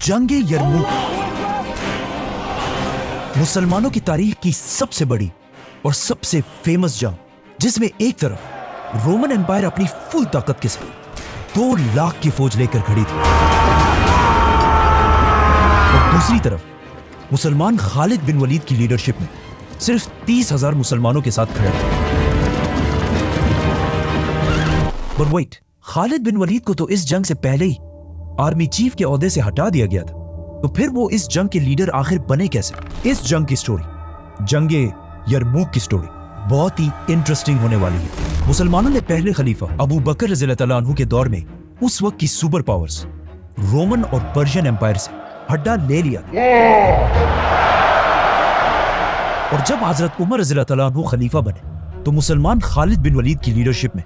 जंग यरमूक मुसलमानों की तारीख की सबसे बड़ी और सबसे फेमस जंग, जिसमें एक तरफ रोमन एम्पायर अपनी फुल ताकत के साथ 2 लाख की फौज लेकर खड़ी थी और दूसरी तरफ मुसलमान खालिद बिन वलीद की लीडरशिप में सिर्फ 30,000 मुसलमानों के साथ खड़े थे। But wait, Khalid bin Walid को तो इस जंग से पहले ही आर्मी चीफ के ओहदे से हटा दिया गया था, तो फिर वो इस जंग के लीडर आखिर बने कैसे? इस जंग की स्टोरी, जंगे यरमूक की स्टोरी, बहुत ही इंटरेस्टिंग होने वाली है। मुसलमानों ने पहले खलीफा अबू बकर रज़ियल्लाहु अन्हु के दौर में उस वक्त की सुपर पावर्स रोमन और पर्शियन एम्पायर से हड्डा ले लिया और जब हजरत उमर रज़ियल्लाहु अन्हु खलीफा बने तो मुसलमान खालिद बिन वलीद की लीडरशिप में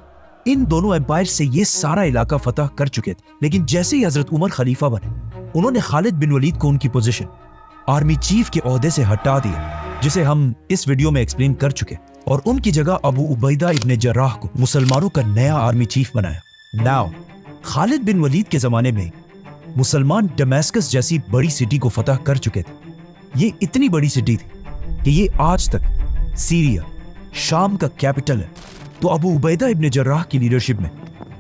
इन दोनों एम्पायर से ये सारा इलाका फतह कर चुके थे। लेकिन जैसे ही हजरत उमर खलीफा बने, उन्होंने खालिद बिन वलीद को उनकी पोजीशन आर्मी चीफ के ओहदे से हटा दिया, जिसे हम इस वीडियो में एक्सप्लेन कर चुके, और उनकी जगह अबू उबैदा इब्ने जर्राह को मुसलमानों का नया आर्मी चीफ बनाया। नाउ खालिद बिन वलीद के जमाने में मुसलमान दमास्कस जैसी बड़ी सिटी को फतह कर चुके थे। ये इतनी बड़ी सिटी थी कि ये आज तक सीरिया, शाम का कैपिटल है। तो अबू उबैदा इब्ने जर्राह की लीडरशिप में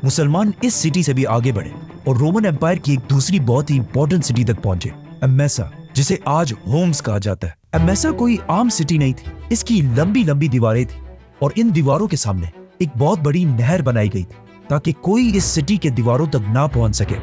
मुसलमान इस सिटी से भी आगे बढ़े और रोमन एम्पायर की एक दूसरी बहुत ही इंपॉर्टेंट सिटी तक पहुंचे, एमेसा, जिसे आज होम्स कहा जाता है। एमेसा कोई आम सिटी नहीं थी, इसकी लंबी लंबी दीवारें थी और इन दीवारों के सामने एक बहुत बड़ी नहर बनाई गई थी ताकि कोई इस सिटी के दीवारों तक ना पहुंच सके।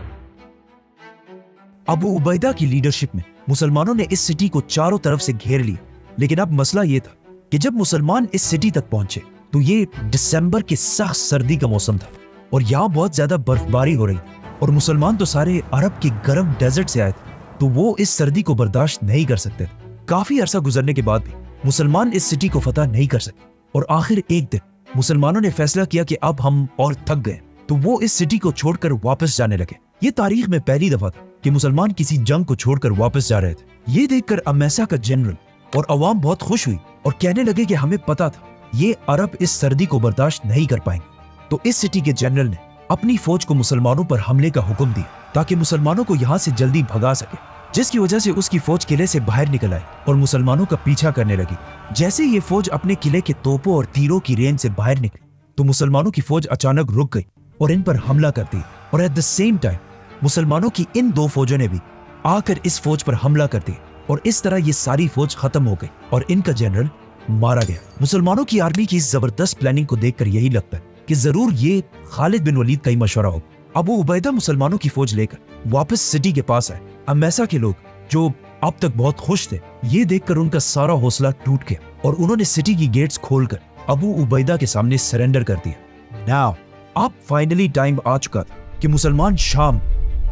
अबू उबैदा की लीडरशिप में मुसलमानों ने इस सिटी को चारों तरफ से घेर लिया, लेकिन अब मसला यह था कि जब मुसलमान इस सिटी तक पहुंचे तो ये दिसंबर की सख्त सर्दी का मौसम था और यहाँ बहुत ज्यादा बर्फबारी हो रही और मुसलमान तो सारे अरब के गर्म डेजर्ट से आए थे, तो वो इस सर्दी को बर्दाश्त नहीं कर सकते थे। काफी अरसा गुजरने के बाद भी मुसलमान इस सिटी को फतह नहीं कर सके और आखिर एक दिन मुसलमानों ने फैसला किया कि अब हम और थक गए, तो वो इस सिटी को छोड़कर वापस जाने लगे। ये तारीख में पहली दफा था कि मुसलमान किसी जंग को छोड़कर वापस जा रहे थे। ये देखकर अमेसा का जनरल और अवाम बहुत खुश हुई और कहने लगे कि हमें पता था ये अरब इस सर्दी को बर्दाश्त नहीं कर पाएंगे। तो इस सिटी के जनरल ने अपनी फौज को मुसलमानों पर हमले का हुक्म दिया ताकि मुसलमानों को यहाँ से जल्दी भगा सके, जिसकी वजह से उसकी फौज किले से बाहर निकल आई और मुसलमानों का पीछा करने लगी। जैसे ये फौज अपने किले के तोपों और तीरों की रेंज से बाहर निकली तो मुसलमानों की फौज अचानक रुक गई और इन पर हमला कर दी, और एट द सेम टाइम मुसलमानों की इन 2 फौजों ने भी आकर इस फौज पर हमला कर दिया और इस तरह ये सारी फौज खत्म हो गई और इनका जनरल मारा गया। मुसलमानों की आर्मी की इस जबरदस्त प्लानिंग को देखकर यही लगता है कि जरूर ये खालिद बिन वलीद का ही मशवरा हो। अबू उबैदा मुसलमानों की फौज लेकर वापस सिटी के पास आए। अमेसा के लोग जो अब तक बहुत खुश थे, ये देखकर उनका सारा हौसला टूट गया और उन्होंने सिटी की गेट्स खोलकर अबू उबैदा के सामने सरेंडर कर दिया। नाउ अब फाइनली टाइम आ चुका था कि मुसलमान शाम,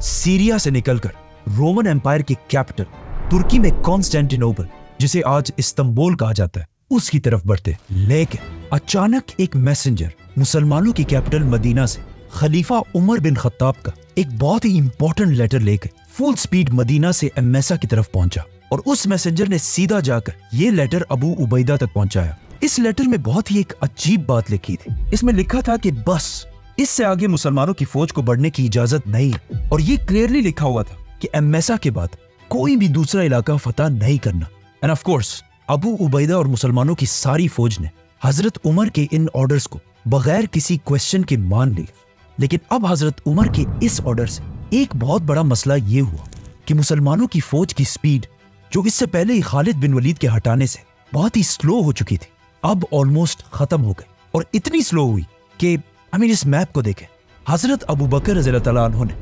सीरिया से निकलकर रोमन एम्पायर के कैपिटल तुर्की में कॉन्स्टेंटिनोपल, जिसे आज इस्तांबुल कहा जाता है, उसकी तरफ बढ़ते। लेकिन अचानक एक मैसेंजर मुसलमानों की कैपिटल मदीना से खलीफा उमर बिन खत्ताब का एक बहुत ही इंपॉर्टेंट लेटर लेकर फुल स्पीड मदीना से एमेसा की तरफ पहुंचा और उस मैसेंजर ने सीधा जाकर ये लेटर अबू उबैदा तक पहुंचाया। इस लेटर में बहुत ही एक अजीब बात लिखी थी। इसमें लिखा था कि बस इससे आगे मुसलमानों की फौज को बढ़ने की इजाजत नहीं, और ये क्लियरली लिखा हुआ था कि एमेसा के बाद कोई भी दूसरा इलाका फतह नहीं करना। End of course Abu Ubaida और मुसलमानों की सारी फौज ने हजरत उमर के इन ऑर्डर्स को बगैर किसी क्वेश्चन के मान लिया। लेकिन अब हजरत उमर के इस ऑर्डर से एक बहुत बड़ा मसला ये हुआ कि मुसलमानों की फौज की स्पीड, जो इससे पहले ही खालिद बिन वलीद के हटाने से बहुत ही स्लो हो चुकी थी, अब ऑलमोस्ट खत्म हो गई। और इतनी स्लो हुई कि इस मैप को देखें, हजरत अबू बकर रज़ियल्लाहु अन्हु ने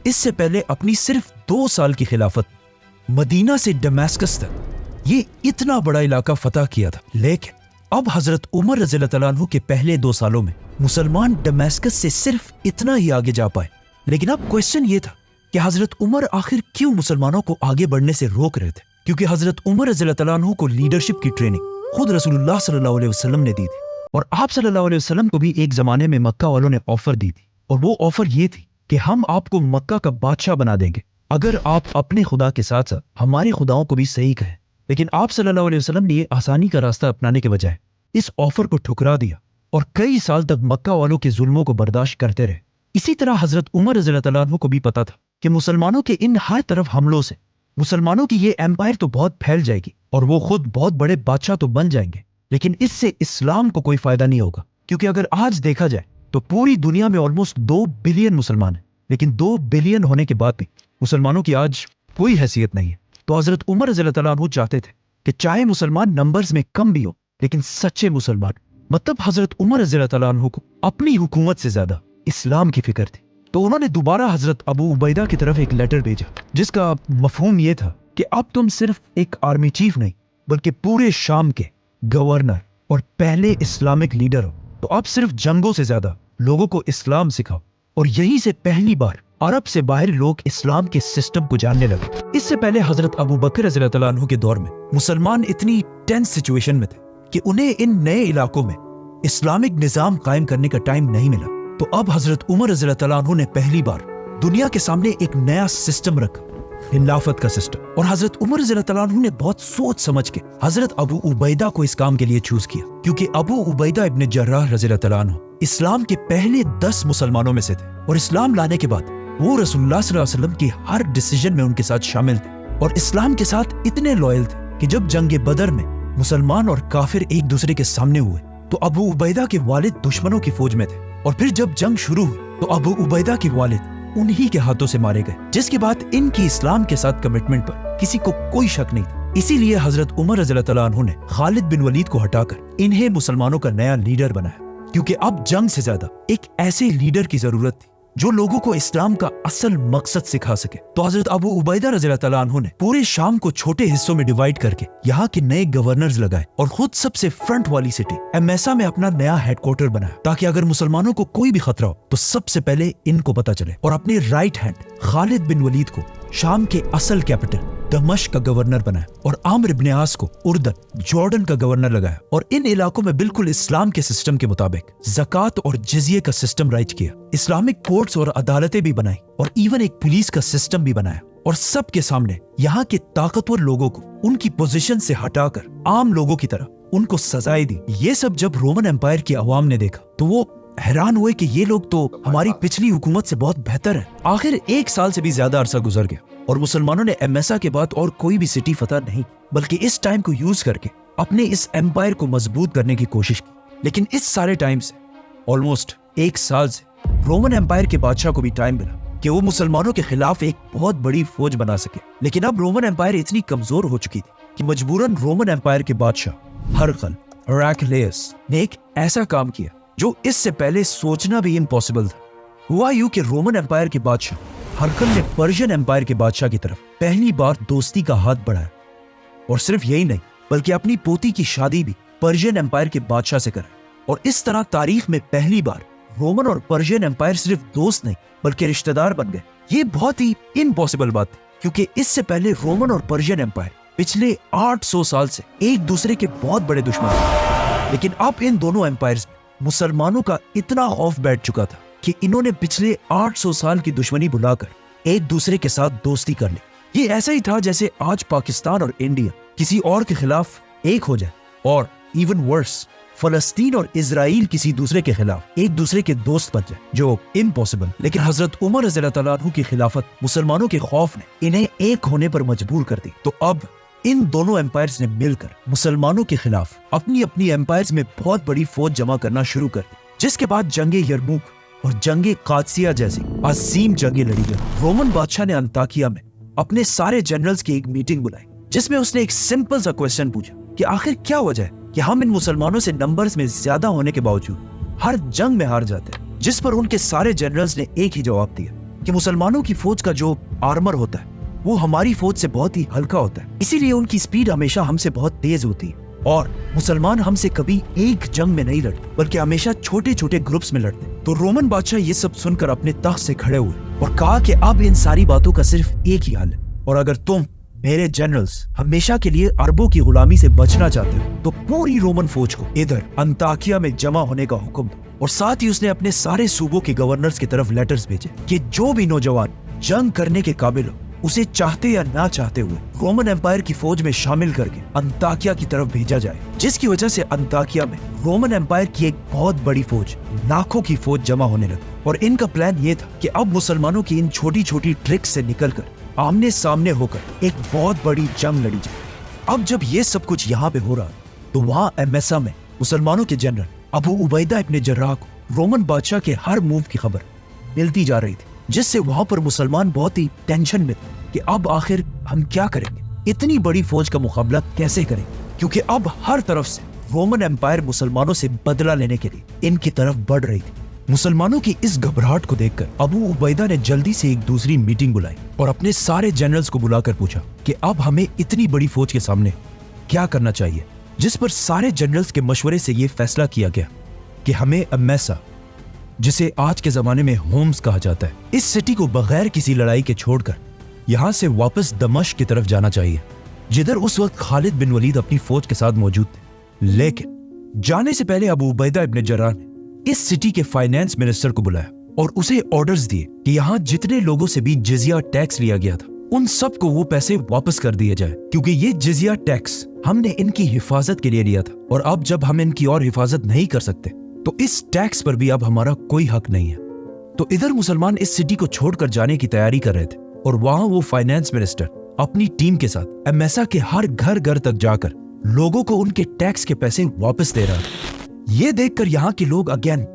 इससे पहले अपनी सिर्फ 2 साल की खिलाफत मदीना से दमास्कस तक ये इतना बड़ा इलाका फतह किया था। लेकिन अब हजरत उमर रज़ियल्लाहु अन्हु के पहले 2 सालों में मुसलमान दमास्कस से सिर्फ इतना ही आगे जा पाए। लेकिन अब क्वेश्चन ये था कि हजरत उमर आखिर क्यों मुसलमानों को आगे बढ़ने से रोक रहे थे? क्योंकि हजरत उमर रज़ियल्लाहु अन्हु को लीडरशिप की ट्रेनिंग खुद रसूलुल्लाह सल्लल्लाहु अलैहि वसल्लम ने दी थी, और आप सल्लल्लाहु अलैहि वसल्लम को भी एक जमाने में मक्का वालों ने ऑफर दी थी, और वो ऑफर ये थी कि हम आपको मक्का का बादशाह बना देंगे अगर आप अपने खुदा के साथ साथ हमारे खुदाओं को भी सही कहें। लेकिन आप सल्लल्लाहु अलैहि वसल्लम ने आसानी का रास्ता अपनाने के बजाय इस ऑफर को ठुकरा दिया और कई साल तक मक्का वालों के जुल्मों को बर्दाश्त करते रहे। इसी तरह हजरत उमर रज़ियल्लाहु अन्हु को भी पता था कि मुसलमानों के इन हर तरफ हमलों से मुसलमानों की ये एम्पायर तो बहुत फैल जाएगी और वो खुद बहुत बड़े बादशाह तो बन जाएंगे, लेकिन इससे इस्लाम को कोई फायदा नहीं होगा। क्योंकि अगर आज देखा जाए तो पूरी दुनिया में ऑलमोस्ट 2 बिलियन मुसलमान हैं, लेकिन 2 बिलियन होने के बाद भी मुसलमानों की आज कोई हैसियत नहीं है। तो हजरत उमर रज़ियल्लाहु अन्हु चाहते थे कि चाहे मुसलमान नंबर्स में कम भी हो, लेकिन सच्चे मुसलमान, मतलब हजरत उमर रज़ियल्लाहु अन्हु को अपनी हुकूमत से ज्यादा इस्लाम की फिक्र थी। तो उन्होंने दोबारा हजरत अबू उबैदा की तरफ एक लेटर भेजा, जिसका मफहूम ये था कि अब तुम सिर्फ एक आर्मी चीफ नहीं, बल्कि पूरे शाम के गवर्नर और पहले इस्लामिक लीडर हो। तो अब सिर्फ जंगों से ज्यादा लोगों को इस्लाम सिखाओ। और यहीं से पहली बार अरब से बाहर लोग इस्लाम के सिस्टम को जानने लगे। इससे पहले हजरत अबू बकर रज़ियल्लाहु अन्हु के दौर में मुसलमान इतनी टेंस सिचुएशन में थे कि उन्हें इन नए इलाकों में इस्लामिक निजाम कायम करने का टाइम नहीं मिला। तो अब हजरत उमर रज़ियल्लाहु अन्हु ने पहली बार दुनिया के सामने एक नया सिस्टम रखा, खिलाफत का सिस्टम। और हजरत उमर रज़ियल्लाहु अन्हु ने बहुत सोच समझ के हजरत अबू उबैदा को इस काम के लिए चूज किया, क्योंकि अबू उबैदा इब्न जर्राह रज़ियल्लाहु अन्हु इस्लाम के पहले 10 मुसलमानों में से थे। और इस्लाम लाने के बाद वो रसूलुल्लाह सल्लल्लाहु अलैहि वसल्लम की हर डिसीजन में उनके साथ शामिल थे और इस्लाम के साथ इतने लॉयल थे कि जब जंग बदर में मुसलमान और काफिर एक दूसरे के सामने हुए तो अबू उबैदा के वालिद दुश्मनों की फौज में थे, और फिर जब जंग शुरू हुई तो अबू उबैदा के वालिद उन्हीं के हाथों से मारे गए, जिसके बाद इनकी इस्लाम के साथ कमिटमेंट पर किसी को कोई शक नहीं था। इसीलिए हजरत उमर रज़ियल्लाहु अन्हु ने खालिद बिन वलीद को हटाकर इन्हें मुसलमानों का नया लीडर बनाया, क्योंकि अब जंग से ज्यादा एक ऐसे लीडर की जरूरत थी जो लोगों को इस्लाम का असल मकसद सिखा सके। तो हजरत अबू उबैदा रज़ियल्लाहु अन्हु ने पूरे शाम को छोटे हिस्सों में डिवाइड करके यहाँ के नए गवर्नर्स लगाए और खुद सबसे फ्रंट वाली सिटी एमेसा में अपना नया हेडक्वार्टर बनाया, ताकि अगर मुसलमानों को कोई भी खतरा हो तो सबसे पहले इनको पता चले। और अपने right hand Khalid bin Walid को शाम के असल कैपिटल दमश्क का गवर्नर बनाया और आमर इब्न आस को उर्दन जॉर्डन का गवर्नर लगाया। और इन इलाकों में बिल्कुल इस्लाम के सिस्टम के मुताबिक ज़कात और जिज़िये का सिस्टम राइज किया, इस्लामिक कोर्ट्स और अदालतें भी बनाई और इवन एक पुलिस का सिस्टम भी बनाया। और सबके सामने यहाँ के ताकतवर लोगों को उनकी पोजीशन से हटाकर आम लोगों की तरह उनको सजाएं दी। ये सब जब रोमन एम्पायर की अवाम ने देखा तो वो हैरान हुए कि ये लोग तो हमारी पिछली हुकूमत से बहुत बेहतर है। आखिर 1 साल से भी ज्यादा अरसा गुजर गया और मुसलमानों ने एमेसा के बाद और कोई भी सिटी फतह नहीं, बल्कि इस टाइम को यूज करके अपने इस एम्पायर को मजबूत करने की कोशिश की। लेकिन इस सारे टाइम से ऑलमोस्ट 1 साल से रोमन एम्पायर के बादशाह को भी टाइम मिला कि वो मुसलमानों के खिलाफ एक बहुत बड़ी फौज बना सके। लेकिन अब रोमन एम्पायर इतनी कमजोर हो चुकी थी कि मजबूरन रोमन एम्पायर के बादशाह हरकल हेराक्लियस ने एक ऐसा काम किया जो इससे पहले सोचना भी इम्पॉसिबल था। हुआ यूं कि रोमन एम्पायर के बादशाह हरकल ने पर्शियन एम्पायर के बादशाह की तरफ पहली बार दोस्ती का हाथ बढ़ाया, और सिर्फ यही नहीं बल्कि अपनी पोती की शादी भी पर्शियन एम्पायर के बादशाह से कराई। और इस तरह तारीख में पहली बार रोमन और पर्शियन एम्पायर सिर्फ दोस्त नहीं बल्कि रिश्तेदार बन गए। ये बहुत ही इम्पॉसिबल बात थी, क्योंकि इससे पहले रोमन और पर्शियन एम्पायर पिछले 800 साल से एक दूसरे के बहुत बड़े दुश्मन थे। लेकिन अब इन दोनों एम्पायर्स में मुसलमानों का इतना खौफ बैठ चुका था कि इन्होंने पिछले 800 साल की दुश्मनी बुलाकर एक दूसरे के साथ दोस्ती कर ली। ये ऐसा ही था जैसे आज पाकिस्तान और इंडिया किसी और के खिलाफ एक हो जाए, और इवन वर्स फलस्तीन और इजराइल किसी दूसरे के खिलाफ एक दूसरे के दोस्त बन जाए, जो इम्पॉसिबल। लेकिन हजरत उमर रज़ियल्लाहु अन्हु की खिलाफत मुसलमानों के खौफ ने इन्हें एक होने पर मजबूर कर दी। तो अब इन दोनों एम्पायर्स ने मिलकर मुसलमानों के खिलाफ अपनी अपनी एम्पायर्स में बहुत बड़ी फौज जमा करना शुरू कर दी, जिसके बाद जंगे यरमुक और जंगे कादसिया जैसी अजीम जंगे लड़ी गई। रोमन बादशाह ने अंताकिया में अपने सारे जनरल्स की एक मीटिंग बुलाई, जिसमें उसने एक सिंपल सा क्वेश्चन पूछा कि आखिर क्या वजह है कि हम इन मुसलमानों से नंबर्स में ज्यादा होने के बावजूद हर जंग में हार जाते हैं। जिस पर उनके सारे जनरल्स ने एक ही जवाब दिया कि मुसलमानों की फौज का जो आर्मर होता है वो हमारी फौज से बहुत ही हल्का होता है, इसीलिए उनकी स्पीड हमेशा हमसे बहुत तेज होती है, और मुसलमान हमसे कभी एक जंग में नहीं लड़ते बल्कि हमेशा छोटे छोटे ग्रुप्स में लड़ते। तो रोमन बादशाह ये सब सुनकर अपने तख्त से खड़े हुए और कहा कि अब इन सारी बातों का सिर्फ एक ही हल है, और अगर तुम मेरे जनरल्स हमेशा के लिए अरबों की गुलामी से बचना चाहते हो तो पूरी रोमन फौज को इधर अंताकिया में जमा होने का हुक्म दो। और साथ ही उसने अपने सारे सूबों के गवर्नर्स की तरफ लेटर्स भेजे कि जो भी नौजवान जंग करने के काबिल हो उसे चाहते या ना चाहते हुए रोमन एम्पायर की फौज में शामिल करके अंताकिया की तरफ भेजा जाए, जिसकी वजह से अंताकिया में रोमन एम्पायर की एक बहुत बड़ी फौज, लाखों की फौज जमा होने लगी। और इनका प्लान ये था कि अब मुसलमानों की इन छोटी छोटी ट्रिक्स से निकलकर आमने सामने होकर एक बहुत बड़ी जंग लड़ी जाए। अब जब ये सब कुछ यहाँ पे हो रहा तो वहाँ एमेसा में मुसलमानों के जनरल अबू उबैदा इब्न जर्राह को रोमन बादशाह के हर मूव की खबर मिलती जा रही थी, जिससे वहां पर मुसलमान बहुत ही टेंशन में थे कि अब आखिर हम क्या करेंगे, इतनी बड़ी फौज का मुकाबला कैसे करें, क्योंकि अब हर तरफ से रोमन एम्पायर मुसलमानों से बदला लेने के लिए इनकी तरफ बढ़ रही थी। मुसलमानों की इस घबराहट को देखकर अबू उबैदा ने जल्दी से एक दूसरी मीटिंग बुलाई और अपने सारे जनरल्स को बुलाकर पूछा कि अब हमें इतनी बड़ी फौज के सामने क्या करना चाहिए, जिस पर सारे जनरल्स के मशवरे से यह फैसला किया गया कि हमें एमेसा, जिसे आज के जमाने में होम्स कहा जाता है, इस सिटी को बगैर किसी लड़ाई के छोड़कर यहां से वापस दमिश्क की तरफ जाना चाहिए, जिधर उस वक्त खालिद बिन वलीद अपनी फौज के साथ मौजूद थे। लेकिन जाने से पहले अबू उबैदा इब्न जर्राह ने इस सिटी के फाइनेंस मिनिस्टर को बुलाया और उसे ऑर्डर्स दिए कि यहाँ जितने लोगों से भी जिजिया टैक्स लिया गया था, उन सब को वो पैसे वापस कर दिए जाए, क्योंकि ये जिजिया टैक्स हमने इनकी हिफाजत के लिए लिया था और अब जब हम इनकी और हिफाजत नहीं कर सकते तो इस टैक्स पर भी अब हमारा कोई हक नहीं है। तो इधर मुसलमान इस सिटी को छोड़कर जाने की तैयारी कर रहे थे और वहां वो फाइनेंस मिनिस्टर अपनी टीम के साथ एमेसा के हर घर घर तक जाकर लोगों को उनके टैक्स के पैसे वापस दे रहा था। ये देखकर यहाँ के लोग अगेन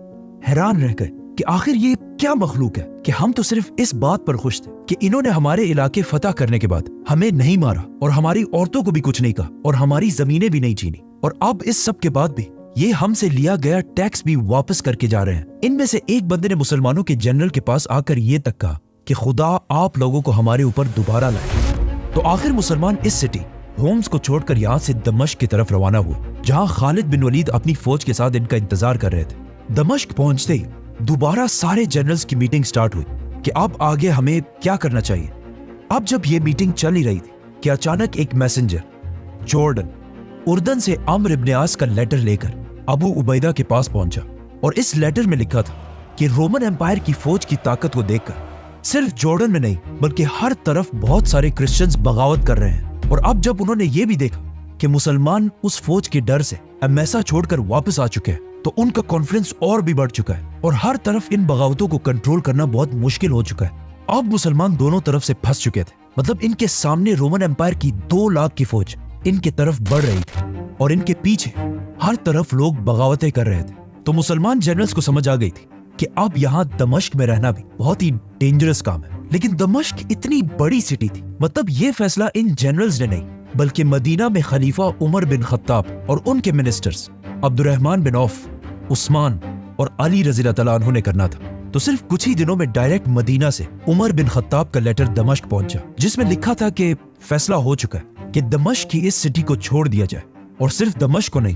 हैरान रह गए कि आखिर ये क्या मखलूक है कि हम तो सिर्फ इस बात पर खुश थे कि इन्होंने हमारे इलाके फतह करने के बाद हमें नहीं मारा और हमारी औरतों को भी कुछ नहीं कहा और हमारी जमीनें भी नहीं छीनी, और अब इस सब के बाद भी ये हमसे लिया गया टैक्स भी वापस करके जा रहे हैं। इनमें से एक बंदे ने मुसलमानों के जनरल के पास आकर ये तक कहा कि खुदा आप लोगों को हमारे ऊपर दोबारा लाए। तो आखिर मुसलमान इस सिटी होम्स को छोड़कर यहाँ से दमिश्क की तरफ रवाना हुए, जहाँ खालिद बिन वलीद अपनी फौज के साथ इनका इंतजार कर रहे थे। दमिश्क पहुंचते ही दोबारा सारे जनरल्स की मीटिंग स्टार्ट हुई कि अब आगे हमें क्या करना चाहिए। अब जब ये मीटिंग चल ही रही थी कि अचानक एक मैसेंजर जॉर्डन उर्दन से अम्र इब्न आस का लेटर लेकर अबू उबैदा के पास पहुंचा और इस लेटर में लिखा था कि रोमन एम्पायर की फौज की ताकत को देखकर सिर्फ जॉर्डन में नहीं बल्कि हर तरफ बहुत सारे क्रिश्चियंस बगावत कर रहे हैं। और अब जब उन्होंने ये भी देखा कि मुसलमान उस फौज के डर से एमेसा छोड़कर वापस आ चुके हैं, तो उनका कॉन्फिडेंस और भी बढ़ चुका है और हर तरफ इन बगावतों को कंट्रोल करना बहुत मुश्किल हो चुका है। अब मुसलमान दोनों तरफ से फंस चुके थे, मतलब इनके सामने रोमन एम्पायर की 2 लाख की फौज इनके तरफ बढ़ रही थी और इनके पीछे हर तरफ लोग बगावतें कर रहे थे। तो मुसलमान जनरल्स को समझ आ गई थी कि अब यहाँ दमिश्क में रहना भी बहुत ही डेंजरस काम है। लेकिन दमिश्क इतनी बड़ी सिटी थी, मतलब ये फैसला इन जनरल्स ने नहीं बल्कि मदीना में खलीफा उमर बिन खत्ताब और उनके मिनिस्टर्स अब्दुर्रहमान बिन औफ, उस्मान और अली रज़ी अल्लाह अन्हु ने करना था। तो सिर्फ कुछ ही दिनों में डायरेक्ट मदीना से उमर बिन खत्ताब का लेटर दमिश्क पहुंचा, जिसमें लिखा था कि फैसला हो चुका है कि दमिश्क की इस सिटी को छोड़ दिया जाए, और सिर्फ दमिश्क को नहीं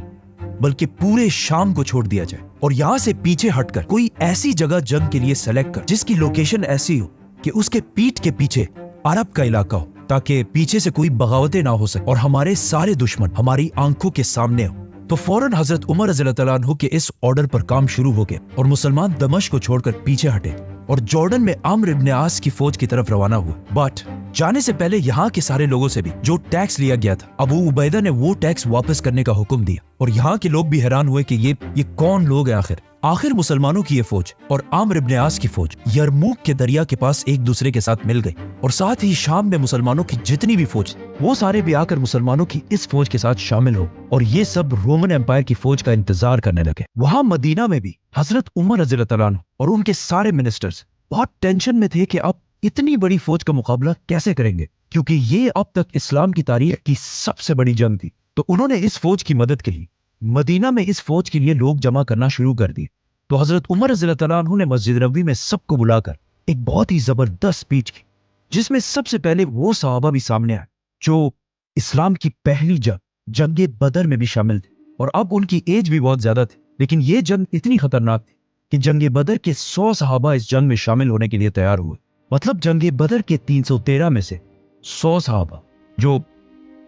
बल्कि पूरे शाम को छोड़ दिया जाए और यहाँ से पीछे हटकर कोई ऐसी जगह जंग के लिए सेलेक्ट कर जिसकी लोकेशन ऐसी हो कि उसके पीठ के पीछे अरब का इलाका हो, ताकि पीछे से कोई बगावतें ना हो सके और हमारे सारे दुश्मन हमारी आंखों के सामने हो। तो फौरन हजरत उमर रज़ी अल्लाह अन्हु के इस ऑर्डर पर काम शुरू हो गया और मुसलमान दमिश्क को छोड़कर पीछे हटे और जॉर्डन में अम्र इब्न आस की फौज की तरफ रवाना हुआ। बट जाने से पहले यहाँ के सारे लोगों से भी जो टैक्स लिया गया था, अबू उबैदा ने वो टैक्स वापस करने का हुक्म दिया और यहाँ के लोग भी हैरान हुए कि ये कौन लोग हैं आखिर मुसलमानों की ये फौज और अम्र इब्न आस की फौज यरमूक के दरिया के पास एक दूसरे के साथ मिल गई और साथ ही शाम में मुसलमानों की जितनी भी फौज वो सारे भी आकर मुसलमानों की इस फौज के साथ शामिल हो और ये सब रोमन एम्पायर की फौज का इंतजार करने लगे। वहां मदीना में भी हजरत उमर रज़ी अल्लाह अन्हु और उनके सारे मिनिस्टर्स बहुत टेंशन में थे कि अब इतनी बड़ी फौज का मुकाबला कैसे करेंगे, क्योंकि ये अब तक इस्लाम की तारीख की सबसे बड़ी जंग थी। तो उन्होंने इस फौज की मदद के लिए मदीना में इस फौज के लिए लोग जमा करना शुरू कर दिए। तो हजरत उमर रज़ी अल्लाह अन्हु ने मस्जिद नबवी में सबको बुलाकर एक बहुत ही जबरदस्त स्पीच की, जिसमें सबसे पहले वो सहाबा भी सामने आए जो इस्लाम की पहली जंग बदर में भी शामिल थे और अब उनकी एज भी बहुत ज्यादा थी, लेकिन ये जंग इतनी खतरनाक थी कि जंग बदर के 100 सहाबा इस जंग में शामिल होने के लिए तैयार हुए। मतलब जंग बदर के 313 में से 100 सहाबा, जो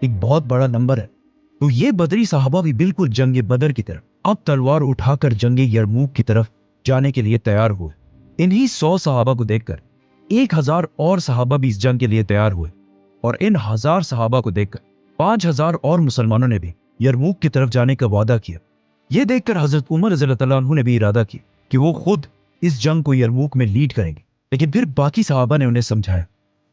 एक बहुत बड़ा नंबर है। तो ये बदरी सहाबा भी बिल्कुल जंग बदर की तरफ अब तलवार उठाकर जंग यरमूक की तरफ जाने के लिए तैयार हुए। इन्हीं 100 सहाबा को देखकर 1000 और सहाबा भी इस जंग के लिए तैयार हुए और इन 1000 सहाबा को देखकर 5000 और मुसलमानों ने भी यरमूक की तरफ जाने का वादा किया। यह देखकर हजरत उमर रज़ियल्लाहु अन्हु ने भी इरादा किया कि वो खुद इस जंग को यरमूक में लीड करेंगे। लेकिन फिर बाकी सहाबा ने उन्हें समझाया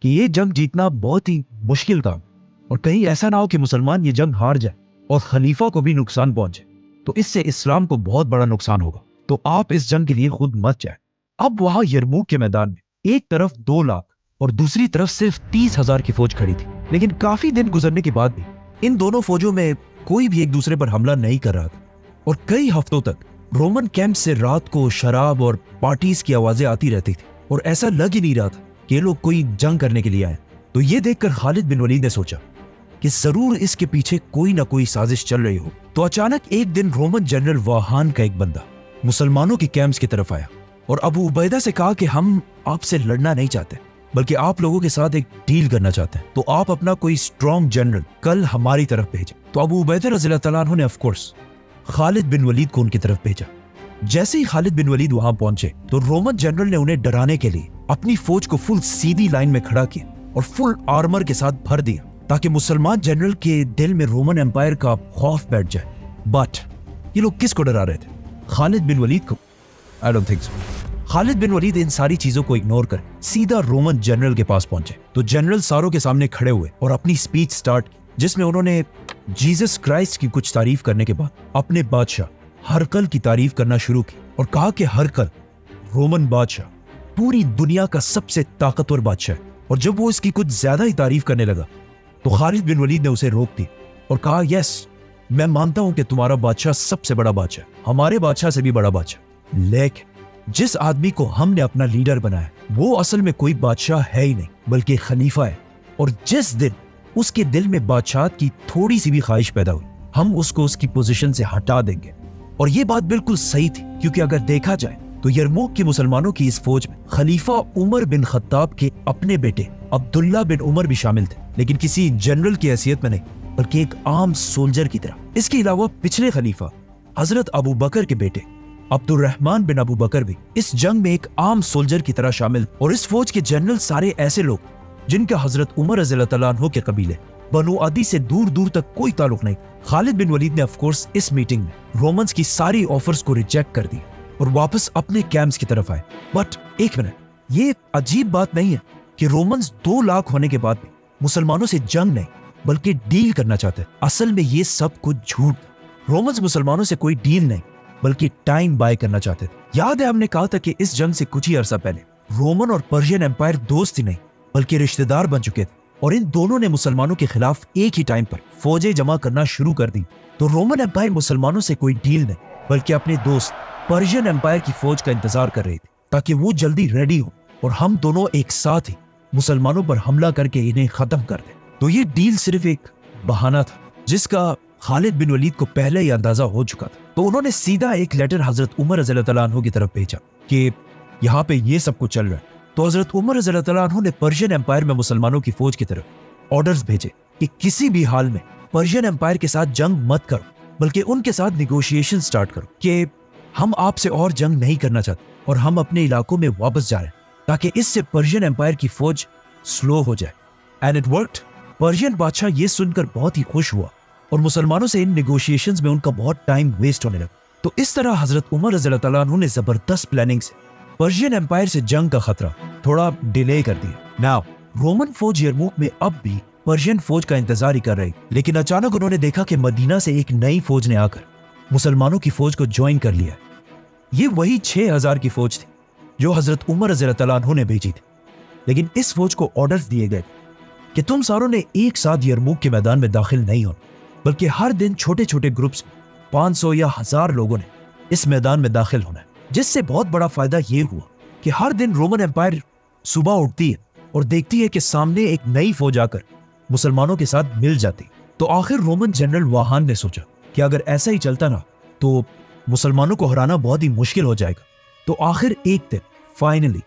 कि यह जंग जीतना बहुत ही मुश्किल काम और कहीं ऐसा ना हो कि मुसलमान ये जंग हार जाए और खलीफा को भी नुकसान पहुंचे, तो इससे इस्लाम को बहुत बड़ा नुकसान होगा, तो आप इस जंग के लिए खुद मत जाए। अब वहां यरमूक के मैदान में एक तरफ 2 लाख और दूसरी तरफ सिर्फ 30,000 की फौज खड़ी थी। लेकिन काफी दिन गुजरने के बाद भी इन दोनों फौजों में कोई भी एक दूसरे पर हमला नहीं कर रहा था और कई हफ्तों तक रोमन कैंप से रात को शराब और पार्टीज की आवाजें आती रहती थी और ऐसा लग ही नहीं रहा था कि ये लोग कोई जंग करने के लिए आए। तो ये देखकर खालिद बिन वलीद ने सोचा कि जरूर इसके पीछे कोई ना कोई साजिश चल रही हो। तो अचानक एक दिन रोमन जनरल वाहान का एक बंदा मुसलमानों के कैंप्स की तरफ आया और अबू उबैदा से कहा कि हम आपसे लड़ना नहीं चाहते बल्कि आप लोगों के साथ एक डील करना चाहते हैं, तो आप अपना कोई स्ट्रॉन्ग जनरल कल हमारी तरफ भेजें। तो अबू उबैदा रज़ियल्लाहु तआला अन्हु ने of course Khalid bin Walid को उनकी तरफ भेजा। जैसे ही खालिद बिन वलीद वहां पहुंचे तो रोमन जनरल ने उन्हें डराने के लिए अपनी फौज को फुल सीधी लाइन में खड़ा किया और फुल आर्मर के साथ भर दिया ताकि मुसलमान जनरल के दिल में रोमन एम्पायर का खौफ बैठ जाए। बट ये लोग किसको डरा रहे थे? खालिद बिन वलीद को? I don't think so. Khalid bin Walid इन सारी चीजों को इग्नोर कर सीधा रोमन जनरल के पास पहुंचे। तो जनरल सारों के सामने खड़े हुए और अपनी स्पीच स्टार्ट की जिसमें उन्होंने जीसस क्राइस्ट की कुछ तारीफ करने के बाद अपने बादशाह हरकल की तारीफ करना शुरू की और कहा कि हरकल रोमन बादशाह पूरी दुनिया का सबसे ताकतवर बादशाह है। और जब वो इसकी कुछ ज्यादा ही तारीफ करने लगा तो खालिद बिन वलीद ने उसे रोक दी और कहा, यस मैं मानता हूं कि तुम्हारा बादशाह सबसे बड़ा बादशाह, हमारे बादशाह से भी बड़ा बादशाह, लेकिन जिस आदमी को हमने अपना लीडर बनाया वो असल में कोई बादशाह है ही नहीं बल्कि खलीफा है। और जिस दिन उसके दिल में बादशाह की थोड़ी सी भी ख्वाहिश पैदा हुई हम उसको उसकी पोजीशन से हटा देंगे। और ये बात बिल्कुल सही थी क्योंकि अगर देखा जाए तो यरमूक के मुसलमानों की इस फौज में खलीफा उमर बिन खत्ताब के अपने बेटे अब्दुल्ला बिन उमर भी शामिल थे, लेकिन किसी जनरल की हैसियत में नहीं बल्कि एक आम सोल्जर की तरह। इसके अलावा पिछले खलीफा हजरत अबू बकर के बेटे अब्दुर्रहमान बिन अबू बकर भी इस जंग में एक आम सोल्जर की तरह शामिल। और इस फौज के जनरल सारे ऐसे लोग जिनका हजरत उमर रज़ियल्लाहु तआला अन्हु के कबीले बनु अदी से दूर दूर तक कोई ताल्लुक नहीं। खालिद बिन वलीद ने ऑफ कोर्स इस मीटिंग में रोमन्स की सारी ऑफर्स को रिजेक्ट कर दी और वापस अपने कैंप्स की तरफ आए। बट एक मिनट, ये अजीब बात नहीं है कि रोमन्स 2 लाख होने के बाद भी मुसलमानों से जंग नहीं बल्कि डील करना चाहते। असल में ये सब कुछ झूठ था। रोमन्स मुसलमानों से कोई डील नहीं बल्कि टाइम बाय करना चाहते थे। याद है हमने कहा था कि इस जंग से कुछ ही अरसा पहले रोमन और पर्शियन एम्पायर दोस्त ही नहीं बल्कि रिश्तेदार बन चुके थे और इन दोनों ने मुसलमानों के खिलाफ एक ही टाइम पर फौजें जमा करना शुरू कर दी। तो रोमन एम्पायर मुसलमानों से कोई डील नहीं बल्कि अपने दोस्त पर्शियन एम्पायर की फौज का इंतजार कर रही थी ताकि वो जल्दी रेडी हो और हम दोनों एक साथ ही मुसलमानों पर हमला करके इन्हें खत्म कर दें। तो ये डील सिर्फ एक बहाना था जिसका खालिद बिन वलीद को पहले ही अंदाजा हो चुका था। तो उन्होंने सीधा एक लेटर हजरत उमर रज़ियल्लाहु तआला अन्हु की तरफ भेजा कि यहाँ पे ये सब कुछ चल रहा है। तो हजरत उमर रज़ियल्लाहु तआला अन्हु ने पर्शियन एम्पायर में मुसलमानों की फौज की तरफ ऑर्डर्स भेजे कि किसी भी हाल में पर्शियन एम्पायर के साथ जंग मत करो बल्कि उनके साथ निगोशिएशन स्टार्ट करो कि हम आपसे और जंग नहीं करना चाहते और हम अपने इलाकों में वापस जा रहे हैं ताकि इससे पर्शियन एम्पायर की फौज स्लो हो जाए। And it worked. पर्शियन बादशाह ये सुनकर बहुत ही खुश हुआ और मुसलमानों से इन निगोशिएशंस में उनका बहुत टाइम वेस्ट होने लगा। तो इस तरह हजरत उमर रज़ियल्लाहु तआला अन्हु ने जबरदस्त प्लानिंग से पर्शियन एम्पायर से जंग का खतरा थोड़ा डिले कर दिया। नाउ रोमन फौज यरमूक में अब भी पर्शियन फौज का इंतजार ही कर रही, लेकिन अचानक उन्होंने देखा कि मदीना से एक नई फौज ने आकर मुसलमानों की फौज को ज्वाइन कर लिया। ये वही 6000 की फौज थी जो हजरत उमर रज़ियल्लाहु तआला अन्हु ने भेजी थी, लेकिन इस फौज को ऑर्डर्स दिए गए कि तुम सारों ने एक साथ यरमूक के मैदान में दाखिल नहीं होना बल्कि हर दिन छोटे छोटे ग्रुप्स 500 या 1000 लोगों ने इस मैदान में दाखिल होना है। जिससे बहुत बड़ा फायदा ये हुआ कि हर दिन रोमन एम्पायर सुबह उठती है और देखती है कि सामने एक नई फौज आकर मुसलमानों के साथ मिल जाती। तो आखिर रोमन जनरल वाहान ने सोचा कि अगर ऐसा ही चलता ना तो मुसलमानों को हराना बहुत ही मुश्किल हो जाएगा। तो आखिर एक दिन फाइनली